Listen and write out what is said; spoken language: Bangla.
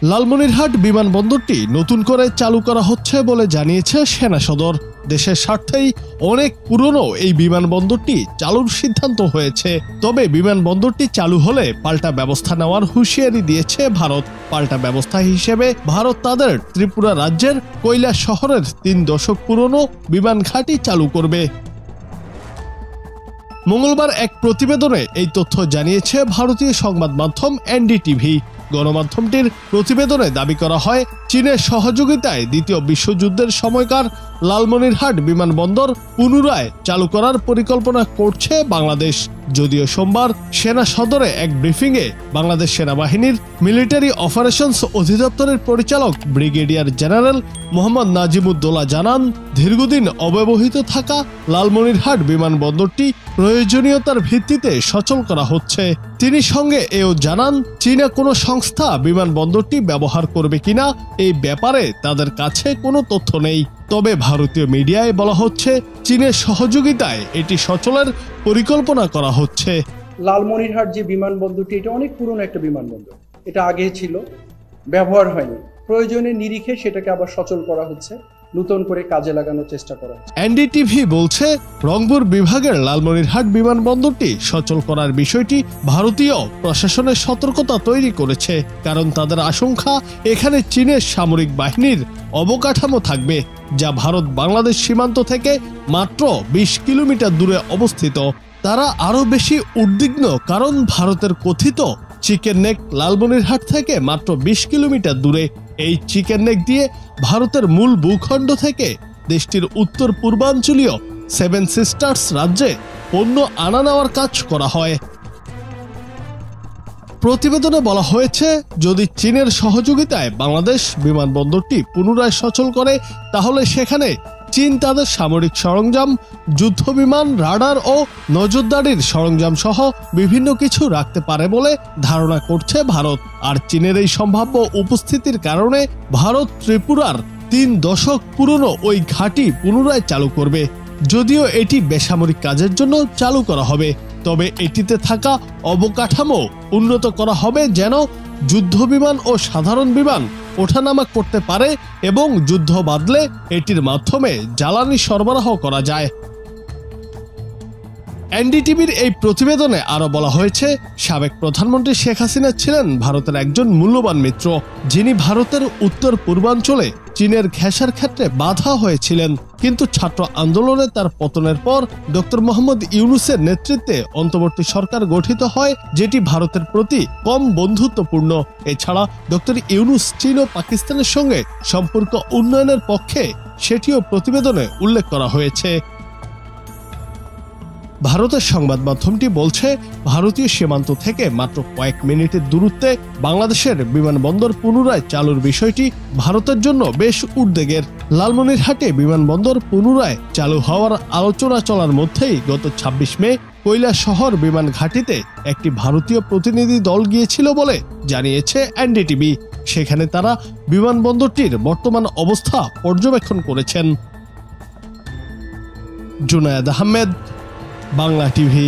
লালমনিরহাট বিমানবন্দরটি নতুন করে চালু করা হচ্ছে বলে জানিয়েছে সেনা সদর। দেশের স্বার্থেই অনেক পুরনো এই বিমানবন্দরটি চালুর সিদ্ধান্ত হয়েছে। তবে বিমানবন্দরটি চালু হলে পাল্টা ব্যবস্থা নেওয়ার হুঁশিয়ারি দিয়েছে ভারত। পাল্টা ব্যবস্থা হিসেবে ভারত তাদের ত্রিপুরা রাজ্যের কৈলাস শহরের 3 দশক পুরনো বিমান ঘাঁটি চালু করবে। মঙ্গলবার এক প্রতিবেদনে এই তথ্য জানিয়েছে ভারতীয় সংবাদ মাধ্যম এনডিটিভি। গণমাধ্যমটির প্রতিবেদনে দাবি করা হয়, চীনের সহযোগিতায় দ্বিতীয় বিশ্বযুদ্ধের সময়কার লালমনিরহাট বিমানবন্দর পুনরায় চালু করার পরিকল্পনা করছে বাংলাদেশ। যদিও সোমবার সেনা সদরে এক ব্রিফিংয়ে বাংলাদেশ সেনাবাহিনীর মিলিটারি অপারেশনস অধিদপ্তরের পরিচালক ব্রিগেডিয়ার জেনারেল মোহাম্মদ নাজিমুদ্দৌলা জানান, দীর্ঘদিন অব্যবহৃত থাকা লালমনিরহাট বিমানবন্দরটি প্রয়োজনীয়তার ভিত্তিতে সচল করা হচ্ছে। তিনি সঙ্গে এও জানান, চীনা কোনো সংস্থা বিমানবন্দরটি ব্যবহার করবে কিনা এই ব্যাপারে তাদের কাছে কোনো তথ্য নেই। তবে ভারতীয় মিডিয়ায় বলা হচ্ছে, চীনের সহযোগিতায় এটি সচলের পরিকল্পনা করা হচ্ছে। লালমনিরহাট যে বিমানবন্দরটি, এটা অনেক পুরনো একটা বিমানবন্দর। এটা আগে ছিল, ব্যবহার হয়নি। প্রয়োজনের নিরিখে সেটাকে আবার সচল করা হচ্ছে, নতুন করে কাজে লাগানোর চেষ্টা করা হচ্ছে। এনডিটিভি বলছে, রংপুর বিভাগের লালমনিরহাট বিমানবন্দরটি সচল করার বিষয়টি ভারতীয় প্রশাসনের সতর্কতা তৈরি করেছে। কারণ তাদের আশঙ্কা, এখানে চীনের সামরিক বাহিনীর অবকাঠামো থাকবে, যা ভারত বাংলাদেশ সীমান্ত থেকে মাত্র 20 কিলোমিটার দূরে অবস্থিত। তারা আরো বেশি উদ্বিগ্ন কারণ ভারতের কথিত চিকেন নেক লালমনিরহাট থেকে মাত্র 20 কিলোমিটার দূরে। এই চিকেন নেক দিয়ে ভারতের মূল ভূখণ্ড থেকে দেশটির উত্তর পূর্বাঞ্চলীয় 7 সিস্টার্স রাজ্যে পণ্য আনা নেওয়ার কাজ করা হয়। প্রতিবেদনে বলা হয়েছে, যদি চীনের সহযোগিতায় বাংলাদেশ বিমানবন্দরটি পুনরায় সচল করে, তাহলে সেখানে চীন তাদের সামরিক সরঞ্জাম, যুদ্ধবিমান, রাডার ও নজরদারির সরঞ্জাম সহ বিভিন্ন কিছু রাখতে পারে বলে ধারণা করছে ভারত। আর চীনের এই সম্ভাব্য উপস্থিতির কারণে ভারত ত্রিপুরার 3 দশক পুরনো ওই ঘাঁটি পুনরায় চালু করবে। যদিও এটি বেসামরিক কাজের জন্য চালু করা হবে, তবে এটিতে থাকা অবকাঠামো উন্নত করা হবে যেন যুদ্ধবিমান ও সাধারণ বিমান ওঠানামা করতে পারে এবং যুদ্ধ বাঁধলে এটির মাধ্যমে জ্বালানি সরবরাহ করা যায়। এনডিটিভির এই প্রতিবেদনে আরো বলা হয়েছে, সাবেক প্রধানমন্ত্রী শেখ হাসিনা ছিলেন ভারতের একজন মূল্যবান মিত্র, যিনি ভারতের উত্তর পূর্বাঞ্চলে চীনের ঘেঁষার ক্ষেত্রে বাধা হয়েছিলেন। কিন্তু ছাত্র আন্দোলনে তার পতনের পর ডক্টর মোহাম্মদ ইউনূসের নেতৃত্বে অন্তর্বর্তী সরকার গঠিত হয়, যেটি ভারতের প্রতি কম বন্ধুত্বপূর্ণ। এছাড়া ডক্টর ইউনূস চীন ও পাকিস্তানের সঙ্গে সম্পর্ক উন্নয়নের পক্ষে, সেটিও প্রতিবেদনে উল্লেখ করা হয়েছে। ভারতের সংবাদ মাধ্যমটি বলছে, ভারতীয় সীমান্ত থেকে মাত্র কয়েক মিনিটের দূরত্বে বাংলাদেশের বিমানবন্দর পুনরায় চালুর বিষয়টি ভারতের জন্য বেশ উদ্বেগের। লালমনিরহাটে বিমানবন্দর পুনরায় চালু হওয়ার আলোচনা চলার মধ্যেই গত 26 মে কৈলাস শহর বিমান ঘাঁটিতে একটি ভারতীয় প্রতিনিধি দল গিয়েছিল বলে জানিয়েছে এনডিটিভি। সেখানে তারা বিমানবন্দরটির বর্তমান অবস্থা পর্যবেক্ষণ করেছেন। জুনায়েদ আহমেদ, বাংলা টিভি।